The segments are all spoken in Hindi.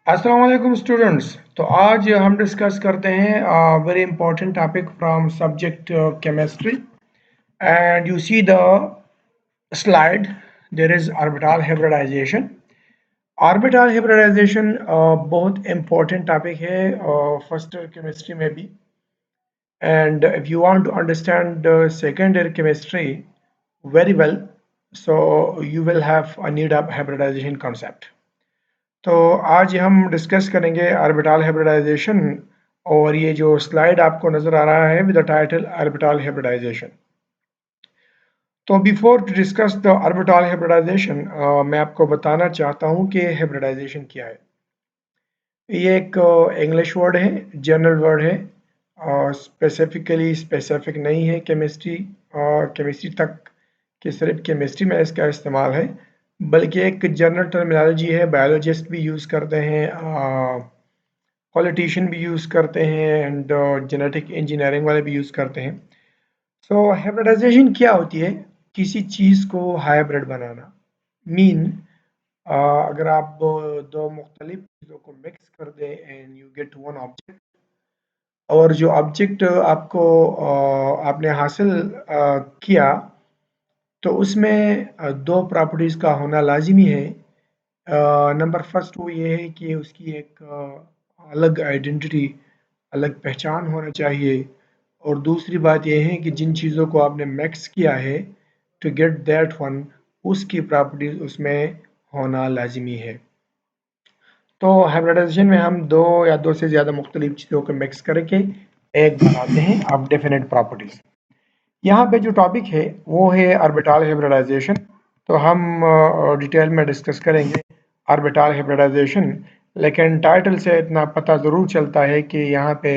अस्सलाम वालेकुम स्टूडेंट्स। तो आज हम डिस्कस करते हैं very important topic from subject chemistry and you see the slide. There is orbital hybridisation. Orbital hybridisation बहुत इंपॉर्टेंट टॉपिक है फर्स्ट ईयर केमिस्ट्री में भी, and if you want to understand second year chemistry very well, so you will have a need of hybridization concept. तो आज हम डिस्कस करेंगे ऑर्बिटल हाइब्रिडाइजेशन, और ये जो स्लाइड आपको नज़र आ रहा है with the title orbital hybridization. तो before to discuss the orbital hybridization मैं आपको बताना चाहता हूँ कि हाइब्रिडाइजेशन क्या है। ये एक इंग्लिश वर्ड है, जनरल वर्ड है, स्पेसिफिकली स्पेसिफिक नहीं है केमिस्ट्री केमिस्ट्री तक कि सिर्फ केमिस्ट्री में इसका इस्तेमाल है, बल्कि एक जनरल टर्मिनोलॉजी है। बायोलॉजिस्ट भी यूज़ करते हैं, पॉलिटिशियन भी यूज़ करते हैं, एंड जेनेटिक इंजीनियरिंग वाले भी यूज़ करते हैं। सो हाइब्रिडाइजेशन क्या होती है? किसी चीज़ को हाइब्रिड बनाना। मीन अगर आप दो मुख्तलिफ चीज़ों को मिक्स कर दें and you get one object, और जो ऑब्जेक्ट आपको आपने हासिल किया, तो उसमें दो प्रॉपर्टीज़ का होना लाजिमी है। नंबर फर्स्ट वो ये है कि उसकी एक अलग आइडेंटिटी, अलग पहचान होना चाहिए, और दूसरी बात यह है कि जिन चीज़ों को आपने मिक्स किया है टू गेट दैट वन, उसकी प्रॉपर्टीज़ उसमें होना लाजिमी है। तो हाइब्रिडाइजेशन में हम दो या दो से ज़्यादा मुख्तलिफ चीज़ों को मिक्स करके एक बनाते हैं ऑफ डेफिनेट प्रॉपर्टीज़। यहाँ पे जो टॉपिक है वो है ऑर्बिटल हाइब्रिडाइजेशन। तो हम डिटेल में डिस्कस करेंगे ऑर्बिटल हाइब्रिडाइजेशन, लेकिन टाइटल से इतना पता ज़रूर चलता है कि यहाँ पे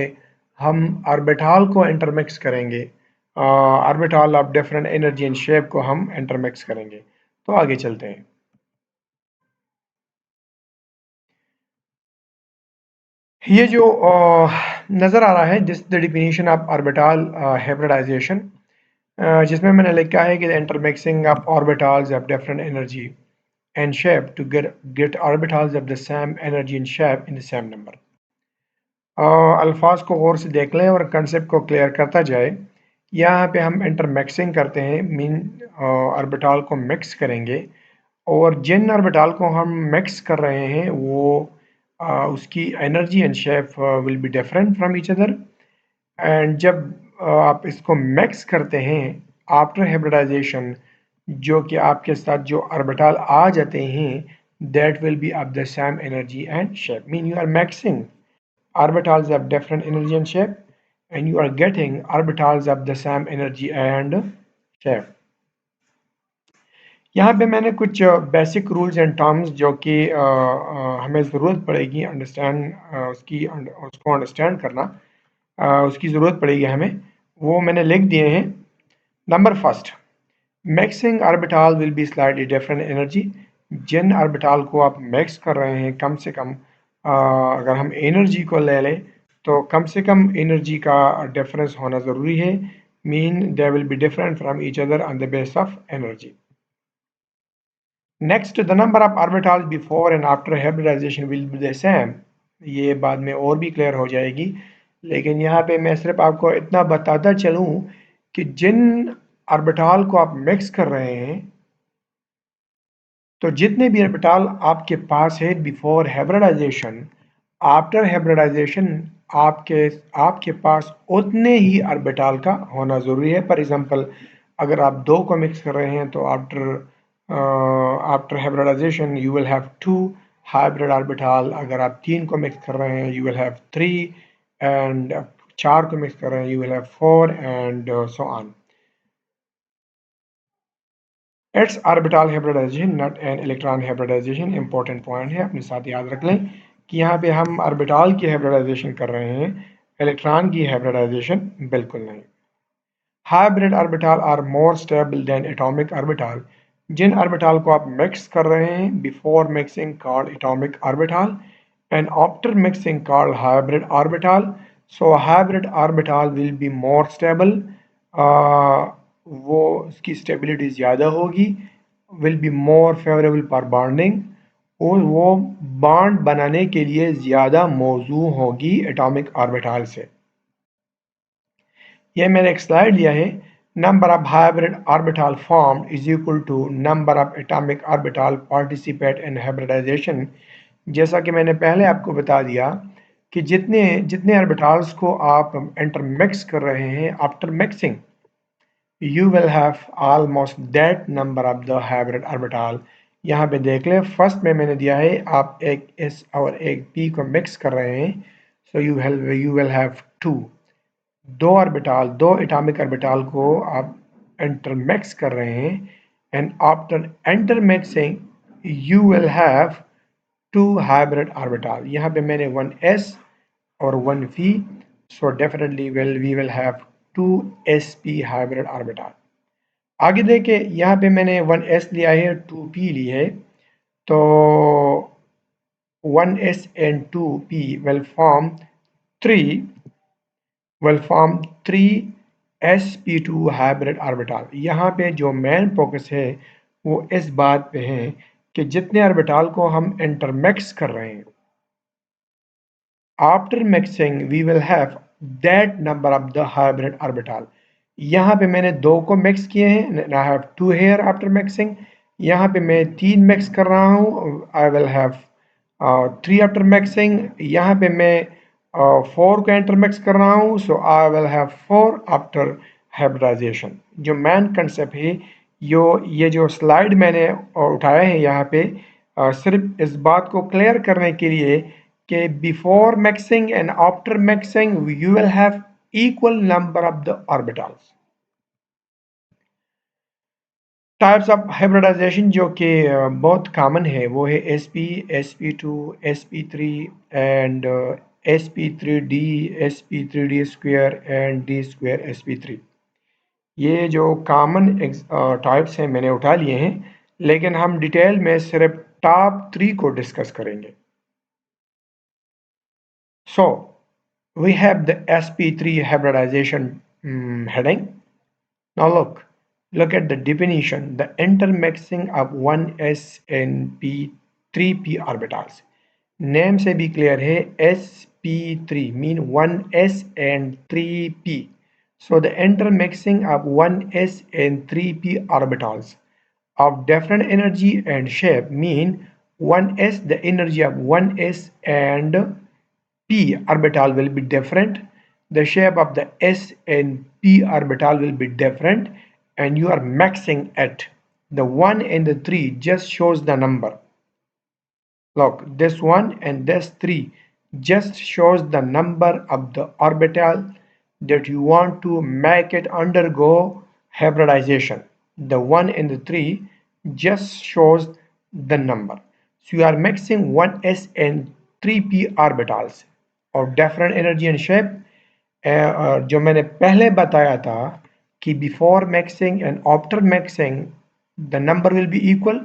हम ऑर्बिटल को इंटरमिक्स करेंगे, orbital of different energy and shape को हम इंटरमिक्स करेंगे। तो आगे चलते हैं। ये जो नज़र आ रहा है, this the definition of orbital hybridisation, जिसमें मैंने लिखा है कि the intermixing of orbitals of different energy and shape to get orbitals of the same energy and shape in the same number। अल्फाज को गौर से देख लें और कंसेप्ट को क्लियर करता जाए। यहाँ पे हम इंटरमिक्सिंग करते हैं, मीन ऑर्बिटल को मिक्स करेंगे, और जिन ऑर्बिटल को हम मिक्स कर रहे हैं वो उसकी energy and shape will be different from each other. And जब आप इसको मिक्स करते हैं आफ्टर हाइब्रिडाइजेशन, जो कि आपके साथ जो ऑर्बिटल आ जाते हैं, that will be of the same energy and shape. Mean you are mixing orbitals of different energy and shape, and you are getting orbitals of the same energy and shape। यहाँ पे मैंने कुछ बेसिक रूल्स एंड टर्म्स जो कि हमें ज़रूरत पड़ेगी अंडरस्टैंड उसको अंडरस्टैंड करना, उसकी ज़रूरत पड़ेगी हमें, वो मैंने लिख दिए हैं। Number first, mixing orbital will be slightly different energy. जिन ऑर्बिटल को आप मिक्स कर रहे हैं, कम से कम अगर हम एनर्जी को ले लें तो कम से कम एनर्जी का डिफरेंस होना ज़रूरी है। Mean they will be different from each other on the base of energy. Next, the number of orbitals before and after hybridisation will be the same. ये बाद में और भी क्लियर हो जाएगी, लेकिन यहाँ पे मैं सिर्फ आपको इतना बताता चलूँ कि जिन ऑर्बिटल को आप मिक्स कर रहे हैं, तो जितने भी ऑर्बिटल आपके पास है बिफोर हाइब्रिडाइजेशन, आफ्टर हाइब्रिडाइजेशन आपके आपके पास उतने ही ऑर्बिटल का होना ज़रूरी है। फॉर एग्जांपल, अगर आप दो को मिक्स कर रहे हैं तो after hybridisation you will have two hybrid orbital. अगर आप तीन को मिक्स कर रहे हैं you will have three, and चार को मिक्स कर रहे हैं you will have four, and so on. It's orbital hybridisation not an electron hybridisation. Important point है, अपने साथ याद रख लें कि यहाँ पे हम ऑर्बिटल की हाइब्रिडाइजेशन कर रहे हैं, इलेक्ट्रॉन की हाइब्रिडाइजेशन बिल्कुल नहीं। Hybrid orbital are more stable than atomic orbital. जिन ऑर्बिटल को आप मिक्स कर रहे हैं before mixing called atomic orbital, and after mixing called hybrid orbital. So hybrid orbital will be more stable, वो उसकी स्टेबिलिटी ज़्यादा होगी, will be more favourable for bonding, वो बॉन्ड बनाने के लिए ज़्यादा मौजू होगी एटॉमिक ऑर्बिटल से। ये मैंने एक स्लाइड लिया है। Number of hybrid orbital form is equal to number of atomic orbital participate in hybridisation. जैसा कि मैंने पहले आपको बता दिया कि जितने जितने ऑर्बिटल्स को आप इंटरमिक्स कर रहे हैं after mixing, you will have almost that number of the hybrid orbital। यहाँ पे देख ले, फर्स्ट में मैंने दिया है आप एक s और एक p को मिक्स कर रहे हैं, so you will have two, दो एटॉमिक ऑर्बिटल को आप इंटरमिक्स कर रहे हैं, and after intermixing you will have two hybrid orbital. यहाँ पे मैंने वन s और one v, so definitely we will have two sp hybrid orbital। आगे देखें, यहाँ पे मैंने वन s लिया है, टू p लिया है, तो one s and two p will form three sp2 hybrid orbital। यहाँ पे जो मेन फोकस है वो इस बात पे है कि जितने ऑर्बिटल को हम इंटरमिक्स कर रहे हैं, after mixing we will have that number of the hybrid orbital। यहाँ पे मैंने दो को मिक्स किए हैं, I have two here after mixing। यहाँ पे मैं तीन मिक्स कर रहा हूँ, I will have three after mixing। यहाँ पे मैं फोर को इंटरमिक्स कर रहा हूँ, so I will have four after hybridization। जो मेन कंसेप्ट है, ये जो स्लाइड मैंने उठाया है यहाँ पे, सिर्फ इस बात को क्लियर करने के लिए कि before mixing and after mixing you will have equal number of the orbitals। Types of hybridisation जो कि बहुत कॉमन है वो है sp, sp2, sp3 and sp3d, sp3d square and d square sp3। ये जो कॉमन टाइप्स हैं मैंने उठा लिए हैं, लेकिन हम डिटेल में सिर्फ टॉप 3 को डिस्कस करेंगे। So we have the sp3 hybridization heading। Now look at the definition, the intermixing of 1s and p 3p orbitals। Name से भी क्लियर है, sp3 mean 1s and 3p। So the intermixing of 1s and 3p orbitals of different energy and shape mean 1s, the energy of 1s and p orbital will be different, the shape of the s and p orbital will be different, and you are mixing it. The 1 and the 3 just shows the number. Look, this 1 and this 3 just shows the number of the orbital that you want to make it undergo hybridization. The 1 and the 3 just shows the number. So you are mixing 1s and 3p orbitals of different energy and shape। जो मैंने पहले बताया था कि before mixing and after mixing the number will be equal,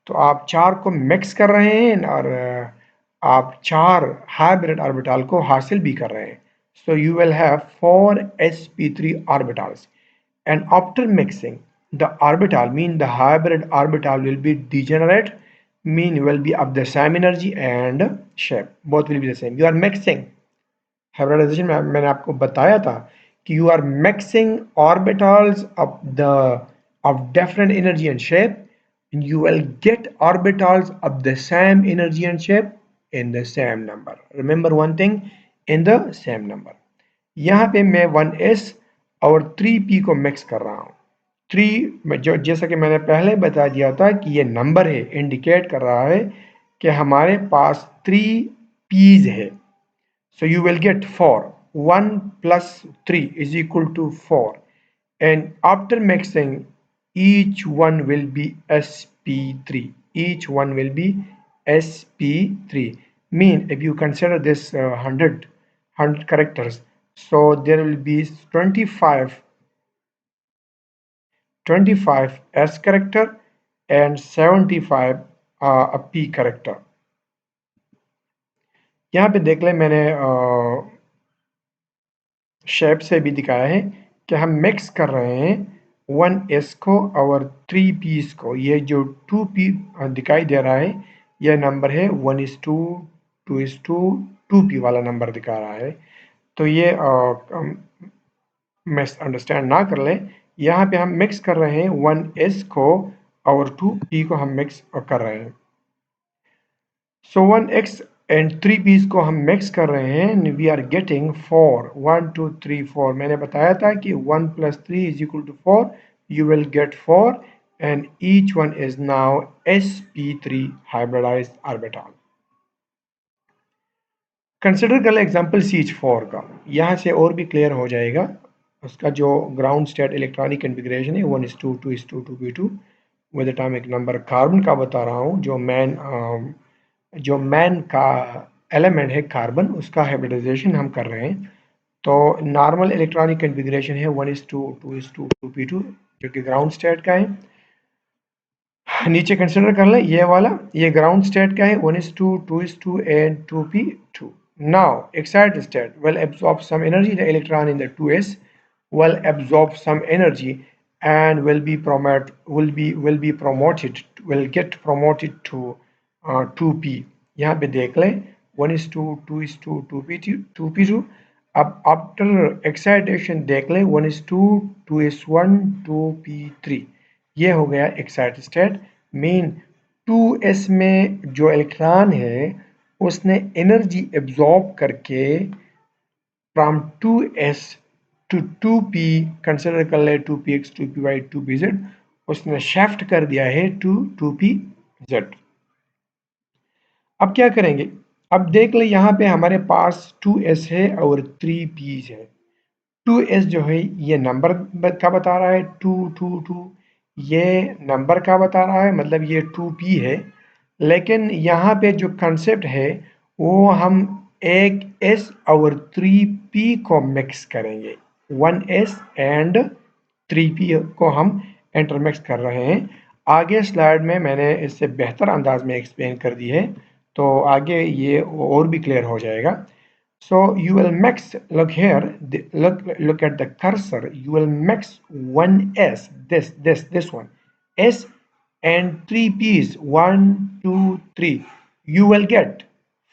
तो आप चार को मिक्स कर रहे हैं और आप चार हाइब्रिड ऑर्बिटल को हासिल भी कर रहे हैं। So you will have 4 sp3 orbitals, and after mixing the orbital mean the hybrid orbital will be degenerate, mean will be of the same energy and shape, both will be the same। You are mixing hybridisation में मैंने आपको बताया था कि you are mixing orbitals of different energy and shape, and you will get orbitals of the same energy and shape in the same number। Remember one thing, in the same number। यहाँ पे मैं 1s और 3p को मिक्स कर रहा हूँ। 3 में जो जैसा कि मैंने पहले बता दिया था कि ये नंबर है, इंडिकेट कर रहा है कि हमारे पास 3 p's है। So you will get 4, 1 plus 3 is equal to 4, and after mixing each one will be sp3, each one will be sp3, mean if you consider this 100 characters, so there will be 25 s character and 75 a p character। यहाँ पे देख लें, मैंने शेप से भी दिखाया है कि हम मिक्स कर रहे हैं 1s को और 3p's को। ये जो 2p दिखाई दे रहा है यह नंबर है 1:2:2p वाला नंबर दिखा रहा है। तो ये मिस अंडरस्टैंड ना कर लें। यहाँ पे हम मिक्स कर रहे हैं 1s को और 2p को हम मिक्स कर रहे हैं। सो 1x एंड 3p's को हम मिक्स कर रहे हैं। We are getting 4 1 2 3 4। मैंने बताया था कि 1 + 3 = 4। You will get 4 and each one is now sp3 hybridized orbital. Consider कर ले एग्जाम्पल CH4 का, यहाँ से और भी क्लियर हो जाएगा। उसका जो ग्राउंड स्टेट इलेक्ट्रॉनिक कन्फिग्रेशन है 1:2:2p2 with atomic number carbon का बता रहा हूँ। जो मैन का एलिमेंट है कार्बन, उसका हाइब्रिडाइजेशन हम कर रहे हैं। तो नॉर्मल इलेक्ट्रॉनिक कन्फिग्रेशन है 1:2:2p2 जो कि ग्राउंड स्टेट का है। नीचे कंसिडर कर लें ये वाला, ये ग्राउंड स्टेट का है 1:2:2 and 2p2. Now excited state will absorb some energy. The electron in the 2s will absorb some energy and will get promoted to 2p. यहाँ पे देख लें 1:2:2p2. अब आफ्टर एक्साइटेशन देख लें 1:2:1 2p3। ये हो गया एक्साइटेड स्टेट। मीन 2s में जो इलेक्ट्रॉन है उसने एनर्जी एब्जॉर्ब करके from 2s to 2p, consider कर ले 2px 2py 2pz, उसने शिफ्ट कर दिया है टू 2pz। अब क्या करेंगे, अब देख ले यहाँ पे हमारे पास 2s है और 3p's है। 2s जो है ये नंबर का बता रहा है 222, ये नंबर का बता रहा है मतलब ये 2p है। लेकिन यहाँ पे जो कंसेप्ट है वो हम एक s और 3p को मिक्स करेंगे। 1s एंड 3p को हम इंटरमिक्स कर रहे हैं। आगे स्लाइड में मैंने इससे बेहतर अंदाज में एक्सप्लेन कर दी है, तो आगे ये और भी क्लियर हो जाएगा। So you will mix, look here, look at the cursor, you will mix 1s, this one, s and 3p's, 1 2 3, you will get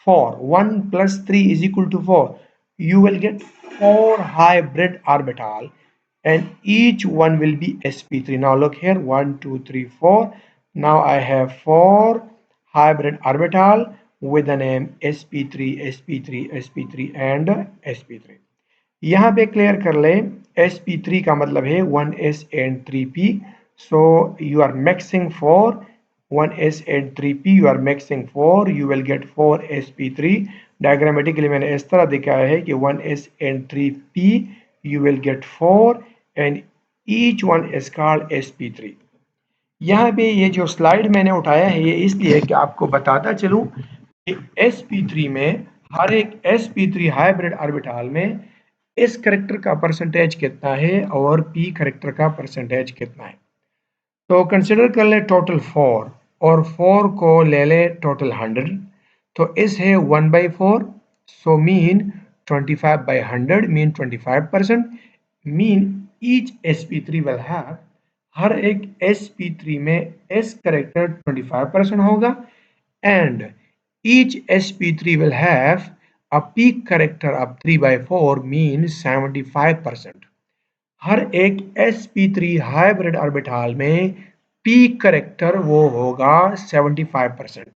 4. 1 + 3 = 4. You will get 4 hybrid orbital and each one will be sp3. Now look here, 1 2 3 4. Now I have 4 hybrid orbital with the name sp3 sp3 sp3 and sp3। यहाँ पे क्लियर कर ले, sp3 का मतलब है 1s and 3p। so you are mixing 4 1s and 3p, you are mixing 4, you will get 4 sp3। Diagrammatically मैंने इस तरह दिखाया है कि 1s and 3p you will get 4 and each one is called sp3। यहाँ पे ये जो स्लाइड मैंने उठाया है ये इसलिए कि आपको बताता चलूं कि sp3 में हर एक sp3 हाइब्रिड ऑर्बिटल में इस करेक्टर का परसेंटेज कितना है और p करेक्टर का परसेंटेज कितना है। तो कंसिडर कर ले टोटल 4 और 4 को ले ले टोटल 100। तो इस है 1/4, so mean 25/100 mean 25%। Mean each sp3 will have, हर एक sp3 में s करेक्टर 25% होगा and each sp3 will have a peak character of 3/4 means 75%। हर एक sp3 हाइब्रिड ऑर्बिटल में पीक करेक्टर वो होगा 75%।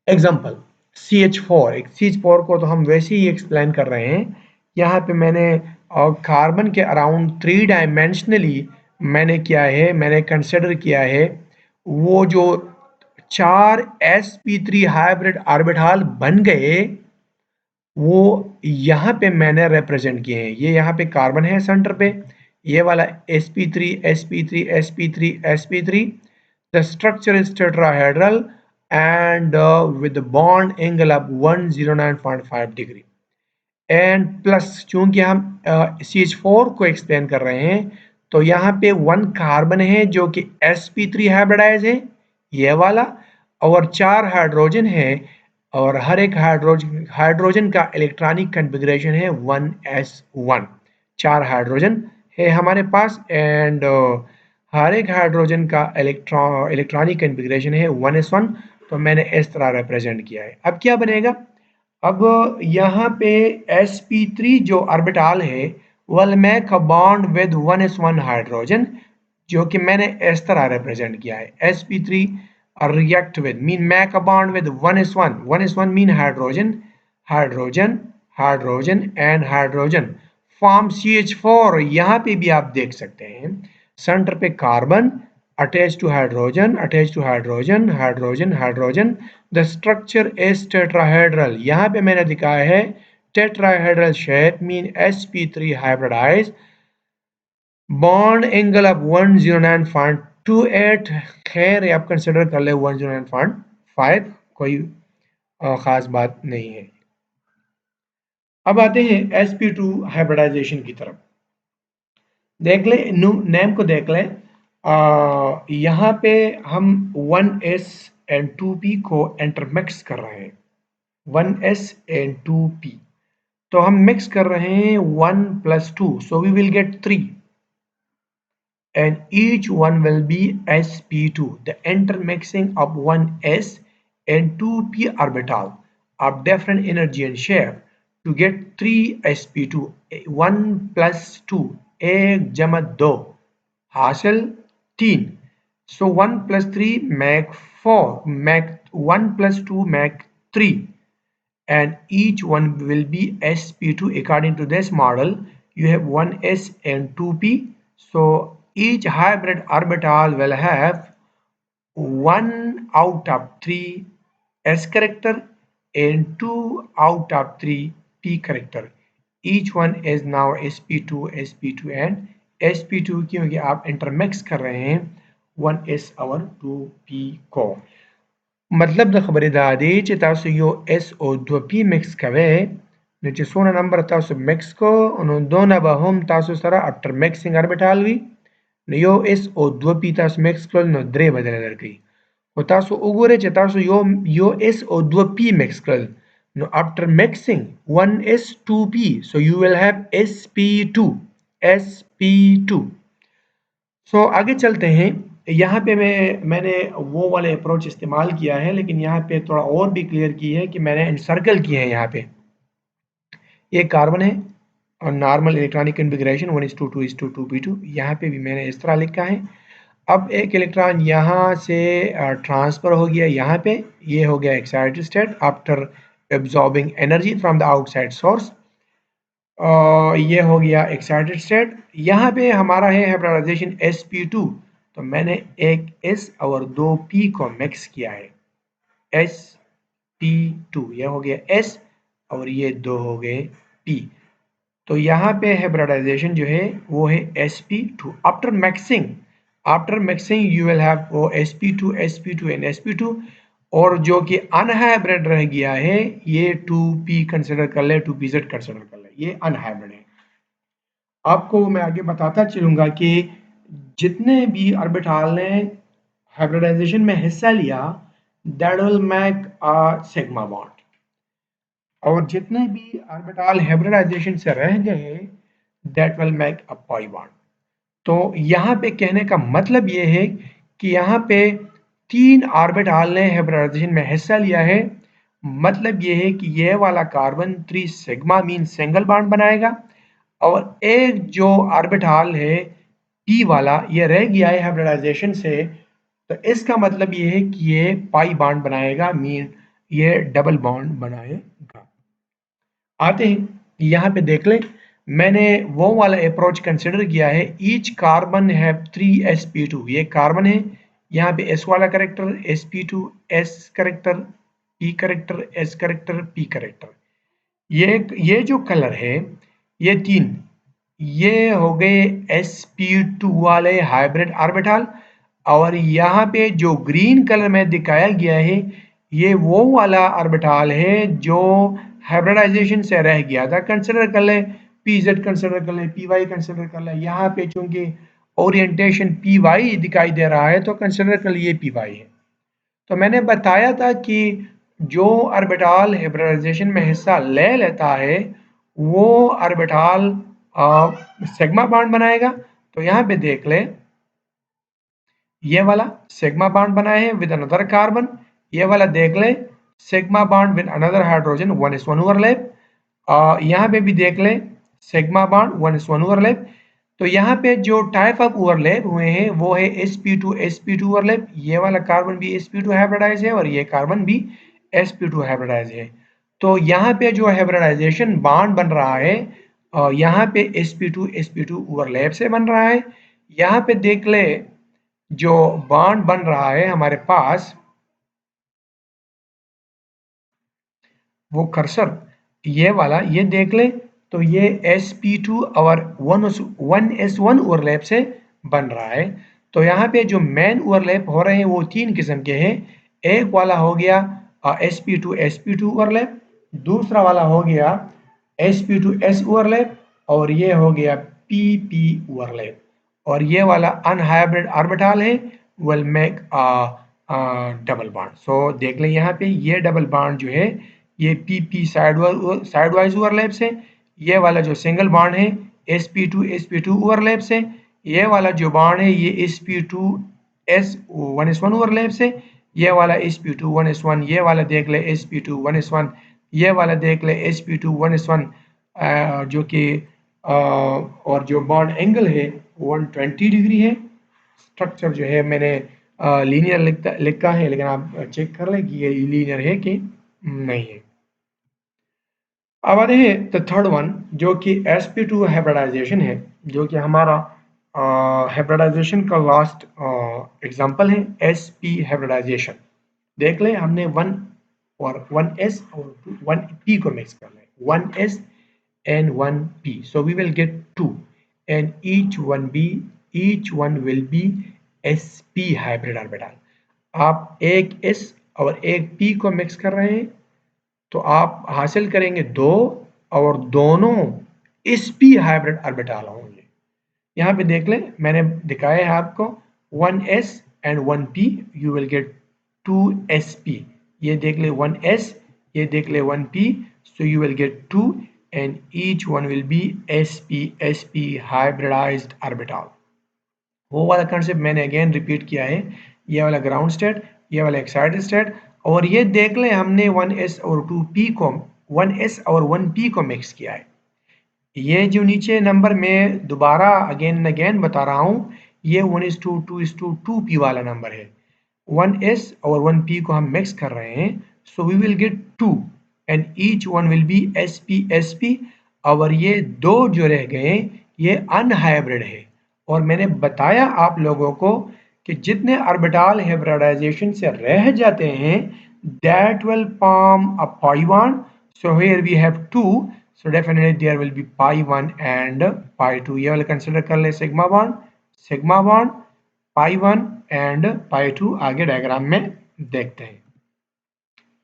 एग्जाम्पल CH4 को तो हम वैसे ही एक्सप्लेन कर रहे हैं। यहाँ पे मैंने कार्बन के अराउंड 3 डायमेंशनली मैंने किया है, मैंने कंसिडर किया है वो जो 4 sp3 हाइब्रिड ऑर्बिटल बन गए वो यहाँ पे मैंने रिप्रेजेंट किए हैं। ये यहाँ पे कार्बन है सेंटर पे, ये वाला sp3 sp3 sp3 sp3। The structure is tetrahedral and with the bond angle of 109.5 degree and plus चूंकि हम CH4 को एक्सप्लेन कर रहे हैं तो यहाँ पे 1 कार्बन है जो कि sp3 हाइब्रिडाइज है ये वाला, और 4 हाइड्रोजन है और हर एक हाइड्रोजन का इलेक्ट्रॉनिक कन्फिग्रेशन है 1s1। 4 हाइड्रोजन है हमारे पास एंड हर एक हाइड्रोजन का इलेक्ट्रॉनिक कन्फिग्रेशन है 1s1, तो मैंने इस तरह रिप्रेजेंट किया है। अब क्या बनेगा, अब यहाँ पे sp3 जो ऑर्बिटल है will make a bond with 1s1 hydrogen, जो कि मैंने इस तरह रिप्रेजेंट किया है। sp3 react with mean make a bond with 1s1, 1s1 mean hydrogen, hydrogen, hydrogen and hydrogen form CH4। यहाँ पे भी आप देख सकते हैं सेंटर पे carbon attached to hydrogen, attached to hydrogen, hydrogen, hydrogen, the structure is tetrahedral। यहाँ पे मैंने दिखाया है tetrahedral shape mean sp3 hybridized, bond angle of 109.28, खैर ये आप कंसिडर कर ले 109.5, कोई खास बात नहीं है। अब आते हैं sp2 हाइब्रिडाइजेशन की तरफ। देख ले नेम को देख ले, यहाँ पे हम 1s एंड 2p को इंटरमिक्स कर रहे हैं, 1s एंड 2p, तो हम मिक्स कर रहे हैं 1 + 2, so we will get 3 and each one will be sp2, the intermixing of 1s and 2p orbital of different energy and shape to get 3 sp2, 1 + 2, 1 जमा 2 हासिल 3, so 1 + 3 make 4, make 1 + 2 make 3, and each one will be sp2 according to this model. You have 1s and 2p, so each hybrid orbital will have 1 out of 3 s character and 2 out of 3 p character. Each one is now sp2, sp2 and sp2, क्योंकि आप इंटरमिक्स कर रहे हैं 1s और 2p को। मतलब द ख़बरी दादी च तासु यो SO2p मिक्स कवे न च सोना नंबर तासु मिक्स को उन दोनों बहम तासु सरा आफ्टर मिक्सिंग ऑर्बिटल वी न यो SO2p तासु मिक्स को न द्रे बदले दरकी और तासु उगोरे च तासु यो SO2p मिक्स कर no after mixing 1s2p, so you will have sp2, sp2। सो आगे चलते हैं। यहाँ पे मैंने वो वाले अप्रोच इस्तेमाल किया है, लेकिन यहाँ पे थोड़ा और भी क्लियर की है कि मैंने सर्कल किए हैं। यहाँ पे ये कार्बन है और नॉर्मल इलेक्ट्रॉनिक कन्फिग्रेशन 1:2 2p2, यहाँ पे भी मैंने इस तरह लिखा है। अब एक इलेक्ट्रॉन यहाँ से ट्रांसफर हो गया यहाँ पे, ये हो गया excited state after absorbing energy from the outside source, ये हो गया एक्साइटेड स्टेट। यहाँ पे हमारा है हाइब्रिडाइजेशन sp2, तो मैंने एक s और 2 p को मिक्स किया है, sp2, ये हो गया s और ये 2 हो गए p, तो यहाँ पे हाइब्रिडाइजेशन जो है वो है sp2। After mixing you will have वो sp2 sp2 एंड sp2, और जो कि अनहाइब्रिड रह गया है ये 2p कंसिडर कर ले, 2pz कंसिडर कर ले, ये अनहाइब्रिड है। आपको मैं आगे बताता चलूंगा कि जितने भी ऑर्बिटल ने हाइब्रिडाइजेशन में हिस्सा लिया that will make a sigma bond, और जितने भी ऑर्बिटल हाइब्रिडाइजेशन से रह गए that will make a pi bond. तो यहाँ पे कहने का मतलब ये है कि यहाँ पे 3 ऑर्बिटल ने हाइब्रिडाइजेशन में हिस्सा लिया है, मतलब ये है कि ये वाला carbon 3 sigma mean single bond बनाएगा, और एक जो ऑर्बिटल है p वाला ये रह गया है हाइब्रिडाइजेशन से, तो इसका मतलब ये है कि ये पाई बॉन्ड बनाएगा मीन ये डबल बॉन्ड बनाएगा। आते हैं यहाँ पे देख लें, मैंने वो वाला अप्रोच कंसिडर किया है। ईच कार्बन है 3 sp2, ये कार्बन है, यहाँ पे s वाला character sp2, s character, p character, s character, p character. ये जो कलर है ये 3, ये हो गए sp2 वाले हाइब्रिड ऑर्बिटल, और यहाँ पे जो ग्रीन कलर में दिखाया गया है ये वो वाला ऑर्बिटल है जो हाइब्रिडाइजेशन से रह गया था। कंसिडर कर ले pz, कंसिडर कर ले py, कंसिडर कर ले, यहाँ पे चूंकि ओरिएंटेशन py दिखाई दे रहा है तो कंसिडर कर लिए py है। तो मैंने बताया था कि जो ऑर्बिटल हाइब्रिडाइजेशन में हिस्सा ले लेता है वो ऑर्बिटल सिग्मा बॉन्ड बनाएगा। तो यहाँ पे देख ले ये वाला सिग्मा बॉन्ड बनाए हैं विद अनदर कार्बन। ये वाला देख ले, sigma bond with another hydrogen 1s1 overlap. यहाँ पे भी देख ले, सिग्मा बॉन्ड 1s1 ओवरलैप। तो यहाँ पे जो टाइप ऑफ ओवरलैप हुए हैं वो है sp2 ओवरलैप। ये वाला कार्बन भी sp2 हाइब्रिडाइज है और ये कार्बन भी sp2 हाइब्रिडाइज है। तो यहाँ पे जो हाइब्रिडाइजेशन बॉन्ड बन रहा है, यहाँ पे sp2 ओवरलैप से बन रहा है। यहाँ पे देख ले, जो बॉन्ड बन रहा है हमारे पास, वो कर्सर ये वाला ये देख ले, तो ये sp2 और 1s1 ओवरलैप से बन रहा है। तो यहाँ पे जो मेन ओवरलैप हो रहे हैं वो तीन किस्म के हैं। एक वाला हो गया sp2 ओवरलैप, दूसरा वाला हो गया sp2s ओवरलैप, और ये हो गया pp ओवरलैप। और ये वाला अनहाइब्रिड ऑर्बिटल है, विल मेक डबल बॉन्ड। सो देख लें यहाँ पे ये डबल बॉन्ड जो है ये pp साइड वाइज ओवरलैप से, ये वाला जो सिंगल बॉन्ड है sp2 ओवरलैप से, ये वाला जो बॉन्ड है ये sp2s 1s1 ओवरलैप से, ये वाला sp2 1s1, ये वाला देख ले sp2 1s1, ये वाला देख ले sp2 1s1, जो कि और जो बॉन्ड एंगल है 120 डिग्री है। स्ट्रक्चर जो है मैंने लीनियर लिखा है, लेकिन आप चेक कर लें कि ये लीनियर है कि नहीं है। अब आते हैं द थर्ड वन, जो कि sp2 हाइब्रिडाइजेशन है, जो कि हमारा हाइब्रिडाइजेशन का लास्ट एग्जांपल है sp हाइब्रिडाइजेशन। देख लें हमने 1s और 1p को मिक्स कर लें, 1s and 1p, so we will get 2, and each one will be sp hybrid orbital। आप एक s और एक p को मिक्स कर रहे हैं तो आप हासिल करेंगे 2, और दोनों sp हाइब्रिड ऑर्बिटल होंगे। यहाँ पे देख लें, मैंने दिखाया है आपको 1s and 1p, you will get 2sp। ये देख ले 1s, ये देख ले 1p, so you will get 2, and each one will be sp hybridized orbital। वो वाला कंसेप्ट मैंने अगेन रिपीट किया है, ये वाला ग्राउंड स्टेट, ये वाला एक्साइटेड स्टेट। और ये देख लें हमने 1s और 2p को 1s और 1p को मिक्स किया है। ये जो नीचे नंबर में दोबारा अगेन अगेन बता रहा हूँ, ये 1:2:2p वाला नंबर है। 1s और 1p को हम मिक्स कर रहे हैं, so we will get 2, and each one will be sp। और ये दो जो रह गए ये अनहाइब्रिड है। और मैंने बताया आप लोगों को कि जितने ऑर्बिटल हाइब्रिडाइजेशन से रह जाते हैं that will form a pi bond। So here we have 2, so definitely there will be pi 1 and pi 2। ये वाला कंसिडर कर ले sigma bond pi 1 and pi 2। आगे डायग्राम में देखते हैं।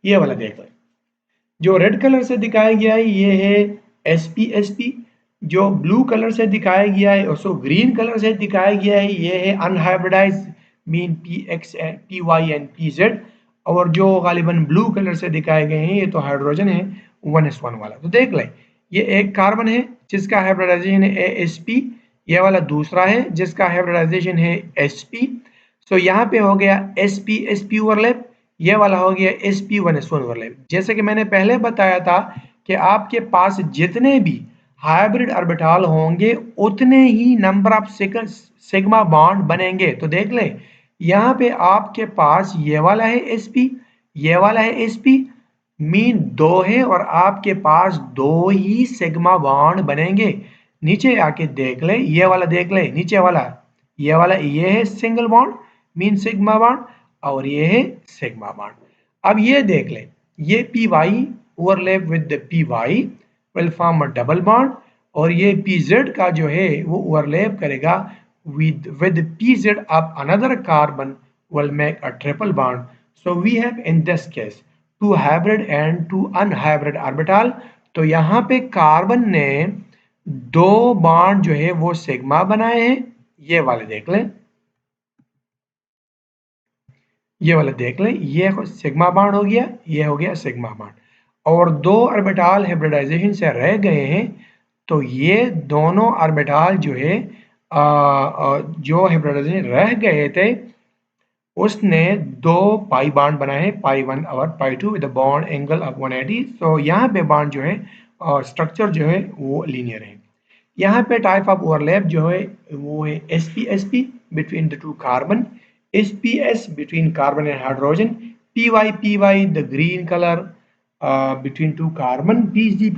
ये वाला देख लें, जो रेड कलर से दिखाया गया है ये है sp। जो ब्लू कलर से दिखाया गया है, और सो ग्रीन कलर से दिखाया गया है ये है unhybridised, mean px py and pz। और जो गालिबन ब्लू कलर से दिखाए गए हैं ये तो हाइड्रोजन है 1s1 वाला। तो देख लें, ये एक कार्बन है जिसका हाइब्रिडाइजेशन है asp, ये वाला दूसरा है जिसका हाइब्रिडाइजेशन है sp। सो यहाँ पे हो गया sp ओवरलैप, ये वाला हो गया sp1s1 ओवरलैप। जैसे कि मैंने पहले बताया था कि आपके पास जितने भी हाइब्रिड ऑर्बिटल होंगे उतने ही नंबर ऑफ सिग्मा बॉन्ड बनेंगे। तो देख ले, यहाँ पे आपके पास ये वाला है sp, ये वाला है sp, मीन 2 है और आपके पास 2 ही सिग्मा बॉन्ड बनेंगे। नीचे आके देख ले, ये वाला देख ले, नीचे वाला ये है single bond, mean sigma bond, और ये है सिग्मा बॉन्ड। अब ये देख ले, ये py overlap with the py will form a double bond, और ये pz का जो है वो ओवरलैप करेगा with pz of another carbon will make a triple bond। So we have in this case 2 hybrid and 2 unhybrid orbital। तो यहाँ पे कार्बन ने 2 बॉन्ड जो है वो सिग्मा बनाए हैं, ये वाले देख लें, ये वाला देख लें, ये सिग्मा बॉन्ड हो गया, ये हो गया सिग्मा बॉन्ड। और 2 ऑर्बिटल हाइब्रिडाइजेशन से रह गए हैं, तो ये दोनों ऑर्बिटल जो है जो हाइब्रिडाइजेशन रह गए थे उसने दो पाई बॉन्ड बनाए हैं, पाई 1 और पाई 2 विद बॉन्ड एंगल ऑफ 180। तो यहाँ पे बॉन्ड जो है और स्ट्रक्चर जो है वो लीनियर है। यहाँ पे टाइप ऑफ ओवरलैप जो है वो है sp between the two carbon, sps between carbon and hydrogen, py the green color between two carbon, pg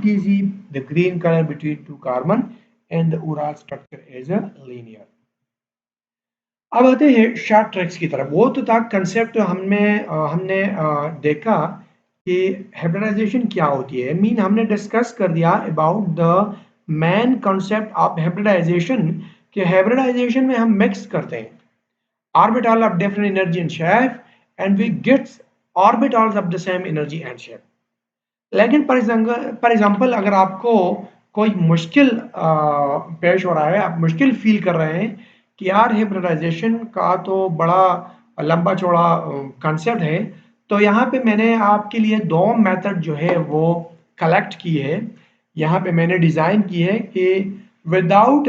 the green color between two carbon, and the overall structure is a linear। अब आते हैं शॉर्ट ट्रैक्स की तरफ। वो तो था कंसेप्ट हमने देखा कि हाइब्रिडाइजेशन क्या होती है। मीन हमने डिस्कस कर दिया about the main concept of hybridisation कि हाइब्रिडाइजेशन में हम मिक्स करते हैं orbital of different energy and shape and we gets orbitals of the same energy and shape. लेकिन फॉर एग्जांपल अगर आपको कोई मुश्किल पेश हो रहा है, आप मुश्किल फील कर रहे हैं कि यार हाइब्रिडाइजेशन का तो बड़ा लंबा चौड़ा कॉन्सेप्ट है, तो यहाँ पे मैंने आपके लिए दो मेथड जो है वो कलेक्ट की है, यहाँ पे मैंने डिज़ाइन की है कि without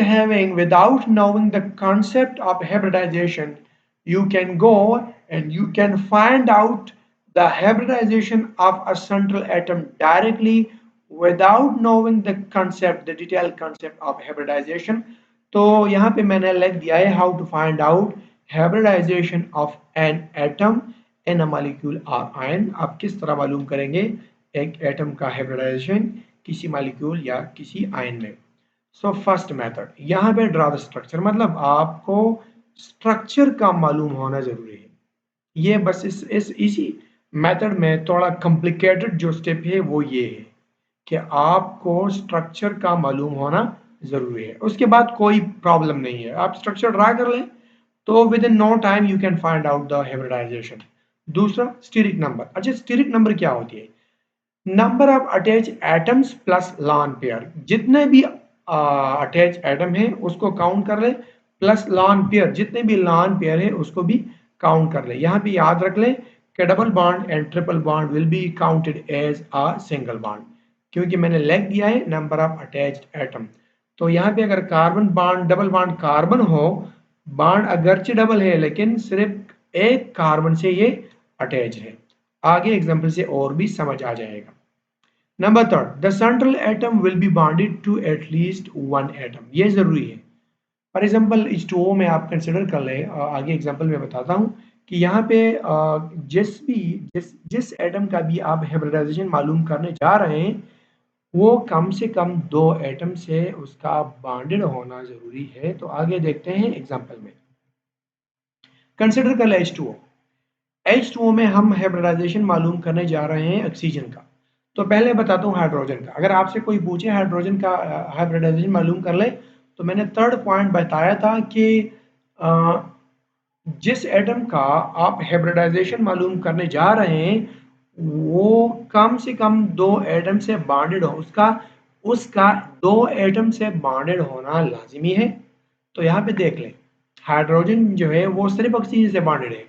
knowing the concept of hybridisation you can go and you can find out the hybridization of a central atom directly without knowing the concept, the detailed concept of hybridization। तो यहाँ पे मैंने लिख दिया है how to find out hybridization of an atom in a molecule or ion। आप किस तरह मालूम करेंगे एक एटम का हाइब्रिडाइजेशन किसी मॉलिक्यूल या किसी आयन में। सो फर्स्ट मेथड यहाँ पे ड्रा द स्ट्रक्चर, मतलब आपको स्ट्रक्चर का मालूम होना जरूरी है। ये बस इसी मेथड में थोड़ा कॉम्प्लिकेटेड जो स्टेप है वो ये है कि आपको स्ट्रक्चर का मालूम होना जरूरी है। उसके बाद कोई प्रॉब्लम नहीं है, आप स्ट्रक्चर ड्रा कर लें तो within no time you can find out the hybridisation. दूसरा स्टीरिक नंबर। अच्छा, स्टीरिक नंबर क्या होती है? Number of attach atoms plus lone pair. जितने भी अटैच एटम है उसको काउंट कर ले, प्लस लॉन पेयर, जितने भी लॉन पेयर है उसको भी काउंट कर ले। यहाँ पे याद रख ले कि double bond and triple bond will be counted as a single bond, क्योंकि मैंने लिख दिया है नंबर ऑफ अटैच्ड एटम। तो यहाँ पे अगर carbon bond double bond carbon हो, बॉन्ड अगरचे डबल है लेकिन सिर्फ एक कार्बन से ये अटैच है। आगे एग्जांपल से और भी समझ आ जाएगा। Number third, the central atom will be bonded to at least one atom. ये जरूरी है। फॉर एग्जांपल H2O में आप कंसिडर कर लें, आगे एग्जांपल में बताता हूँ कि यहाँ पे जिस एटम का भी आप हाइब्रिडाइजेशन मालूम करने जा रहे हैं वो कम से कम दो एटम से उसका बॉन्डेड होना जरूरी है। तो आगे देखते हैं एग्जांपल में। कंसिडर कर लें H2O में हम हाइब्रिडाइजेशन मालूम करने जा रहे हैं ऑक्सीजन का। तो पहले बताता हूँ हाइड्रोजन का। अगर आपसे कोई पूछे हाइड्रोजन का हाइब्रिडाइजेशन मालूम कर ले, तो मैंने थर्ड पॉइंट बताया था कि जिस एटम का आप हाइब्रिडाइजेशन मालूम करने जा रहे हैं वो कम से कम दो एटम से बॉन्डेड हो, उसका उसका दो एटम से बॉन्डेड होना लाजिमी है। तो यहाँ पे देख लें हाइड्रोजन जो है वो सिर्फ ऑक्सीजन से बॉन्डेड है,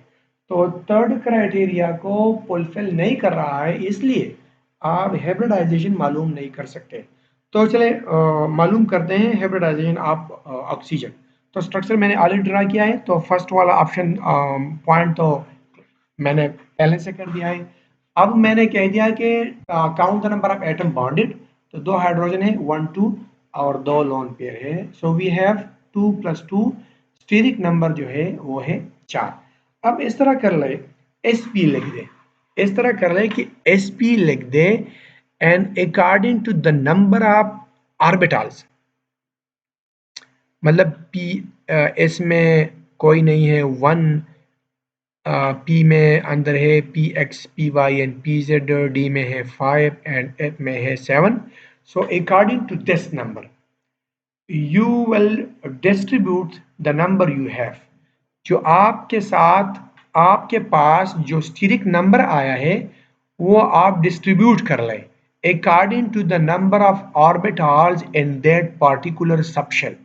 तो थर्ड क्राइटेरिया को फुलफिल नहीं कर रहा है, इसलिए आप हाइब्रिडाइजेशन मालूम नहीं कर सकते। तो चले मालूम करते हैं हाइब्रिडाइजेशन ऑफ ऑक्सीजन। तो स्ट्रक्चर मैंने ऑलरेडी ड्रा किया है, तो फर्स्ट वाला ऑप्शन पॉइंट तो मैंने पहले से कर दिया है। अब मैंने कह दिया कि count the number of atom bonded, तो दो हाइड्रोजन है 1 2 और दो लोन पेयर है, so we have 2 + 2। Steric number जो है वो है 4। अब इस तरह कर ले sp लिख दे, इस तरह कर ले कि sp लिख दे and according to the number of orbitals, मतलब p इसमें कोई नहीं है 1, p में अंदर है px py and pz, d में है 5 एंड f में है 7। So according to this number you will distribute the number you have. जो आपके साथ आपके पास जो स्टीरिक नंबर आया है वो आप डिस्ट्रीब्यूट कर लें according to the number of orbitals in that particular subshell.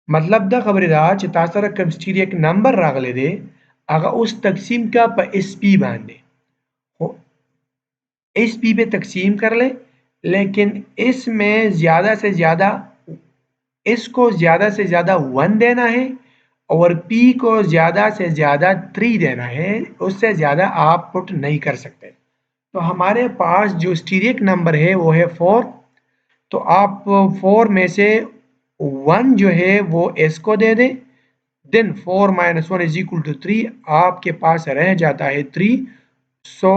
मतलब द खबरदार चितासा रकम स्टीरिक नंबर रागले दे अगर उस तकसीम का पर sp बांधे sp पे तकसीम कर ले, लेकिन इसमें ज़्यादा से ज़्यादा इसको ज़्यादा से ज़्यादा 1 देना है और P को ज़्यादा से ज़्यादा 3 देना है, उससे ज़्यादा आप पुट नहीं कर सकते। तो हमारे पास जो स्टीरिक नंबर है वो है 4। तो आप 4 में से 1 जो है वो S को दे दें, देन 4 - 1 = 3, आपके पास रह जाता है 3। सो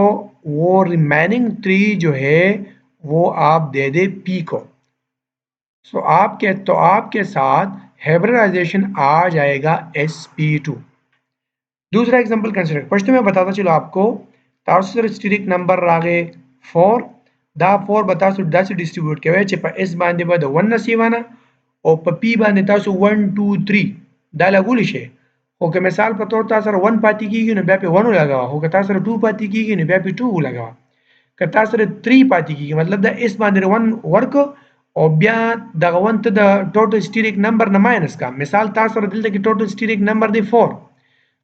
वो रिमेनिंग 3 जो है वो आप दे दें P को। आपके साथ हाइब्रिडाइजेशन आ जाएगा sp2। दूसरा एग्जांपल कंसीडर फर्स्ट में बताता चलो आपको। तासुर स्टीरिक नंबर रागे 4 दा 4 बतासु 10 डिस्ट्रीब्यूट के वेचे pa s bande ba da 1 nasiwana o pa p bande tasu 1 2 3 da lagulishe o ke misal pa तौर तासर 1 पाती की न बे पे 1 लगावा हो के तासर 2 पाती की न बे पे 2 लगावा ka तासर 3 पाती की मतलब da s bande 1 वर्क और बिया da 1 त da total स्टीरिक नंबर न माइनस का मिसाल तासर दिल की total स्टीरिक नंबर दी 4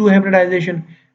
2 हाइब्रिडाइजेशन،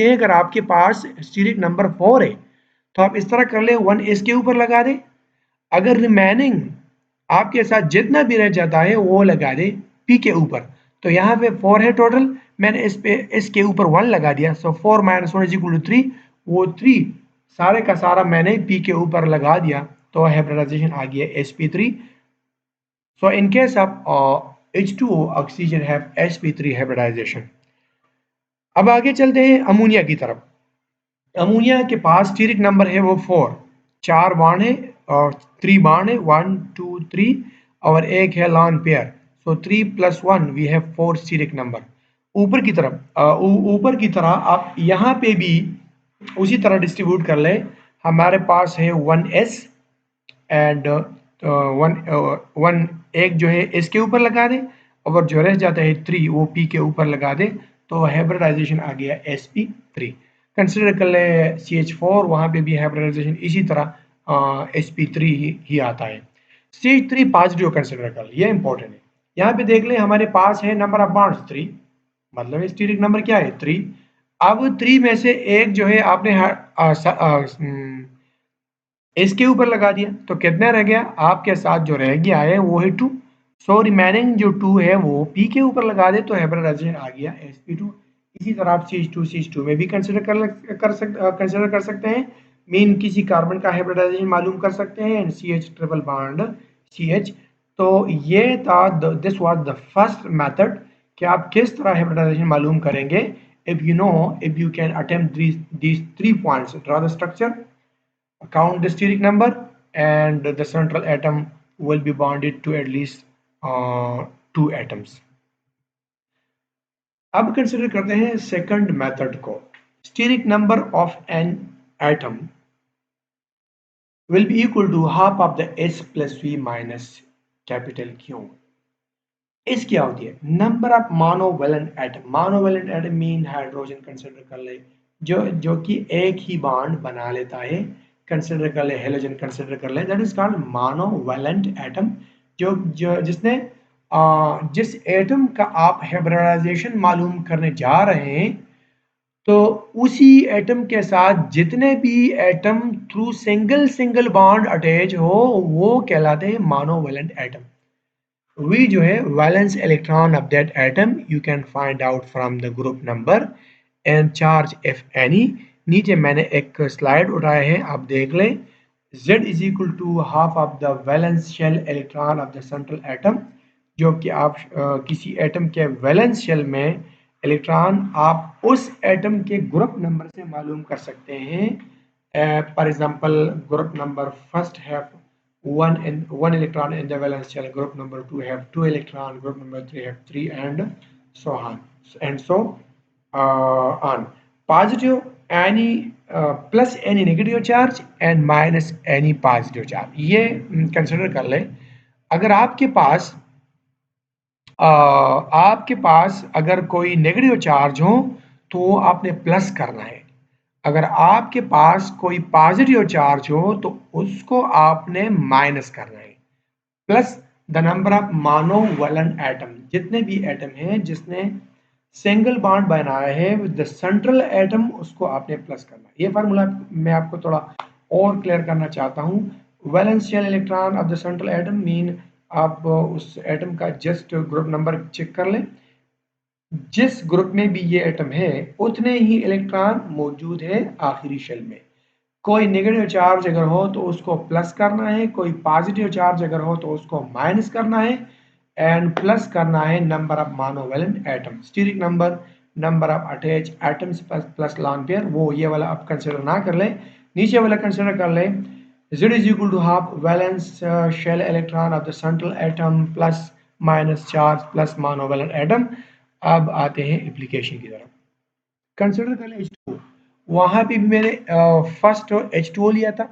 ये है अगर आपके पास स्टीरिक नंबर 4 है तो आप इस तरह कर ले 1 एस के ऊपर लगा दे, अगर रिमेनिंग आपके साथ जितना भी रह जाता है वो लगा दे पी के ऊपर। तो यहाँ पे 4 है टोटल, मैंने इस पे इसके ऊपर 1 लगा दिया। सो 4 - 1 = 3, वो 3 सारे का सारा मैंने पी के ऊपर लगा दिया तो हाइब्रिडाइजेशन आ गया sp3। So in case of H2O oxygen have sp3 hybridisation. अब आगे चलते हैं अमोनिया की तरफ। अमोनिया के पास स्टीरिक नंबर है वो 4, 4 बॉन्ड है और 3 बॉन्ड है 1 2 3 और एक है lone pair. So 3 + 1 we have 4 steric number. ऊपर की तरफ ऊपर की तरह आप यहाँ पे भी उसी तरह डिस्ट्रीब्यूट कर ले। हमारे पास है 1s एंड वन एक जो है इसके ऊपर लगा दें और जो रह जाता है 3 वो p के ऊपर लगा दें तो हाइब्रिडाइजेशन आ गया sp3। कंसिडर कर ले CH4, वहाँ पे भी हाइब्रिडाइजेशन इसी तरह sp3 ही आता है। CH3 पॉजिटिव कंसिडर कर ले, ये इंपॉर्टेंट है। यहाँ पे देख ले हमारे पास है नंबर ऑफ बॉन्ड्स 3, मतलब स्टीरिक नंबर क्या है 3। अब 3 में से एक जो है आपने इसके ऊपर लगा दिया तो कितना रह गया, आपके साथ जो रह गया है वो है 2। सो रिमेनिंग जो 2 है वो P के ऊपर लगा दे तो हाइब्रिडाइजेशन आ गया sp2। इसी तरह आप CH2 में भी कंसिडर कर सकते हैं। मीन किसी कार्बन का हाइब्रिडाइजेशन मालूम कर सकते हैं and CH triple bond CH। तो ये था this was the first method कि आप किस तरह हाइब्रिडाइजेशन मालूम करेंगे। if you can attempt these 3 points, draw the structure, count the steric number, and the central atom will be bonded to at least 2 atoms। अब कंसिडर करते हैं सेकंड मेथड को। steric number of an atom will be equal to half of the S plus V minus capital Q। इस क्या होती है, number of monovalent atom. Monovalent atom mean hydrogen consider कर ले जो कि एक ही बॉन्ड बना लेता है, कंसिडर कर ले हेलोजन कंसिडर कर ले, that is called monovalent atom. जो जिसने जिस एटम का आप हाइब्रिडाइजेशन मालूम करने जा रहे हैं तो उसी एटम के साथ जितने भी atom through single bond attach हो वो कहलाते हैं मोनोवैलेंट एटम। V जो है valence electron of that atom you can find out from the group number and charge if any. नीचे मैंने एक स्लाइड उठाया है, आप देख लें। Z = half of the valence shell electron of the central atom, जो कि आप किसी एटम के वैलेंस शेल में इलेक्ट्रॉन आप उस एटम के ग्रुप नंबर से मालूम कर सकते हैं। For example group number first है one electron in the valence shell, group number 2 have 2 electron, group number 3 have 3, and so on and so on। Positive any plus any negative charge and minus any positive charge, ये कंसिडर कर ले। अगर आपके पास अगर कोई नेगेटिव चार्ज हो तो आपने प्लस करना है, अगर आपके पास कोई पॉजिटिव चार्ज हो तो उसको आपने माइनस करना है। Plus the number of monovalent atom, जितने भी एटम हैं जिसने सिंगल बॉन्ड बनाया है विद द सेंट्रल एटम, उसको आपने प्लस करना है। ये फार्मूला मैं आपको थोड़ा और क्लियर करना चाहता हूँ। Valence shell electron of the central atom mean आप उस एटम का जस्ट ग्रुप नंबर चेक कर लें, जिस ग्रुप में भी ये एटम है उतने ही इलेक्ट्रॉन मौजूद है आखिरी शेल में। कोई नेगेटिव चार्ज अगर हो तो उसको प्लस करना है, कोई पॉजिटिव चार्ज अगर हो तो उसको माइनस करना है, एंड प्लस करना है number of monovalent atom, steric number, number of attach atoms plus lone pair, वो ये वाला आप कंसिडर ना कर लें, नीचे वाला कंसिडर कर लें। Z is equal to half valence shell electron of the central atom plus minus charge plus monovalent atom। अब आते हैं एप्लीकेशन की तरफ। कंसिडर कर लें H2, वहां पे भी मैंने फर्स्ट H2O लिया था,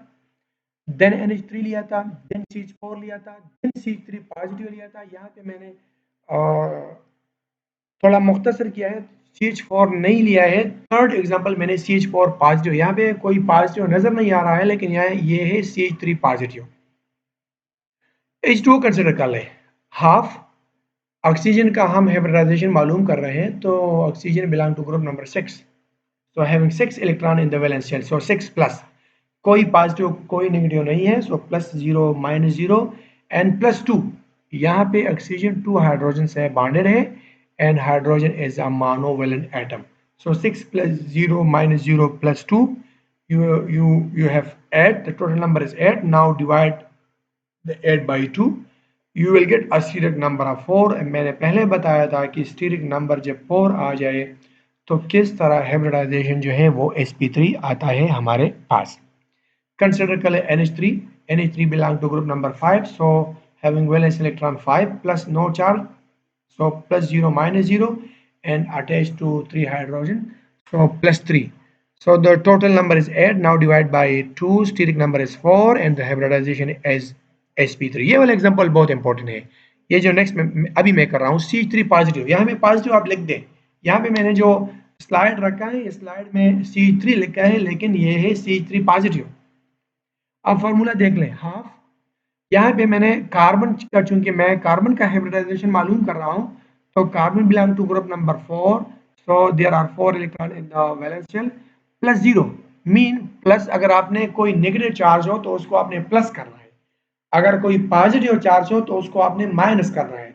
देन NH3 लिया था, देन CH4 लिया था, देन CH3 पॉजिटिव लिया था। यहाँ पे मैंने थोड़ा मुख्तसर किया है, CH4 नहीं लिया है। थर्ड एग्जांपल मैंने CH4 पॉजिटिव, यहाँ पे कोई पॉजिटिव नजर नहीं आ रहा है लेकिन यहाँ ये है CH3 पॉजिटिव। H2O कंसिडर कर लें, हाफ ऑक्सीजन का हम हाइब्रिडाइजेशन मालूम कर रहे हैं, तो oxygen belong to group number 6, so having 6 electron in the valence shell, so 6 plus, कोई पॉजिटिव कोई नेगेटिव नहीं है, so plus 0 minus 0 and plus 2। यहाँ पे ऑक्सीजन 2 हाइड्रोजन से बॉन्डेड है and hydrogen is a monovalent atom, so 6 plus 0 minus 0 plus 2, you have 8, the total number is 8। now divide the 8 by 2, you will get a steric number of 4। मैंने पहले बताया था कि स्टीरिक नंबर जब 4 आ जाए तो किस तरह हाइब्रिडाइजेशन जो है वो sp3 आता है हमारे पास। कंसिडर कर ले NH3 belong to group number 5, so having valence electron 5 plus no charge, so plus 0 minus 0 and attached to 3 hydrogen, so plus 3, so the total number is 8। now divide by 2, steric number is 4 and the hybridization is sp3। ये वाला एग्जांपल बहुत इंपॉर्टेंट है। ये जो नेक्स्ट में अभी मैं कर रहा हूँ CH3 पॉजिटिव, यहाँ पे पॉजिटिव आप लिख दें, यहाँ पे मैंने जो स्लाइड रखा है इस स्लाइड में CH3 लिखा है लेकिन ये है CH3 पॉजिटिव। अब फॉर्मूला देख लें, हाफ, यहाँ पे मैंने कार्बन का, चूंकि मैं कार्बन का हाइब्रिडाइजेशन मालूम कर रहा हूँ, तो carbon belong to group number 4, so there are 4 electron in the valence shell, plus 0 mean plus, अगर आपने कोई नेगेटिव चार्ज हो तो उसको आपने प्लस करना है, अगर कोई पॉजिटिव चार्ज हो तो उसको आपने माइनस करना है।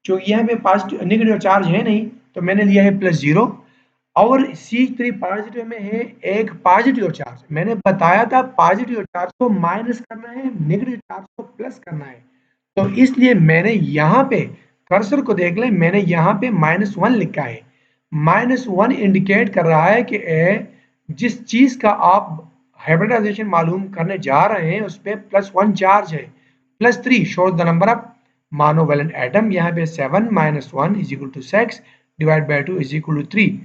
क्योंकि यहाँ पे पॉजिटिव नेगेटिव चार्ज है नहीं तो मैंने लिया है प्लस 0, और CH3 पॉजिटिव में है एक पॉजिटिव चार्ज, मैंने बताया था पॉजिटिव चार्ज को माइनस करना है, नेगेटिव चार्ज को प्लस करना है, तो इसलिए मैंने यहाँ पे कर्सर को देख लें, मैंने यहाँ पे -1 लिखा है। -1 इंडिकेट कर रहा है कि जिस चीज का आप हाइब्रिडाइजेशन मालूम करने जा रहे हैं उस पर +1 चार्ज है। +3 shows the number of monovalent atom, यहाँ पे 7 - 1 = 6 डिवाइड बाय 2 = 3,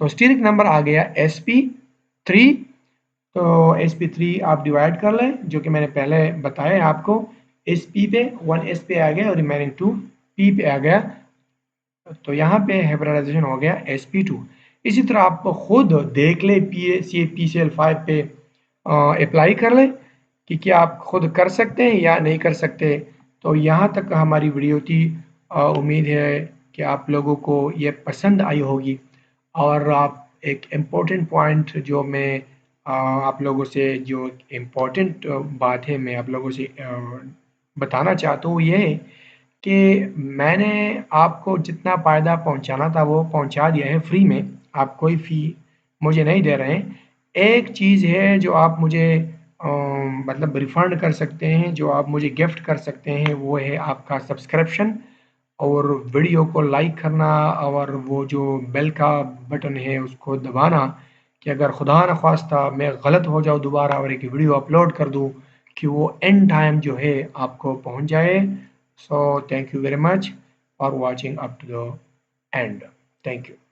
तो स्टीरिक नंबर आ गया sp3। तो sp3 आप डिवाइड कर लें, जो कि मैंने पहले बताया आपको, sp पे 1s पे आ गया और रिमेनिंग 2 p पे आ गया, तो यहाँ पे हाइब्रिडाइजेशन हो गया sp2। इसी तरह आप खुद देख ले PCl5 पे अप्लाई कर लें कि क्या आप खुद कर सकते हैं या नहीं कर सकते। तो यहाँ तक हमारी वीडियो थी, उम्मीद है कि आप लोगों को ये पसंद आई होगी, और आप एक इम्पोर्टेंट पॉइंट जो मैं आप लोगों से, जो इम्पोर्टेंट बात है मैं आप लोगों से बताना चाहता हूँ, ये है कि मैंने आपको जितना फ़ायदा पहुँचाना था वो पहुँचा दिया है फ्री में, आप कोई फ़ी मुझे नहीं दे रहे हैं। एक चीज़ है जो आप मुझे मतलब रिफ़ंड कर सकते हैं, जो आप मुझे गिफ्ट कर सकते हैं, वो है आपका सब्सक्रिप्शन और वीडियो को लाइक करना, और वो जो बेल का बटन है उसको दबाना, कि अगर खुदा न ख्वास्ता मैं गलत हो जाऊँ दोबारा और एक वीडियो अपलोड कर दूँ कि वो एंड टाइम जो है आपको पहुँच जाए। So thank you very much for watching up to the end. Thank you.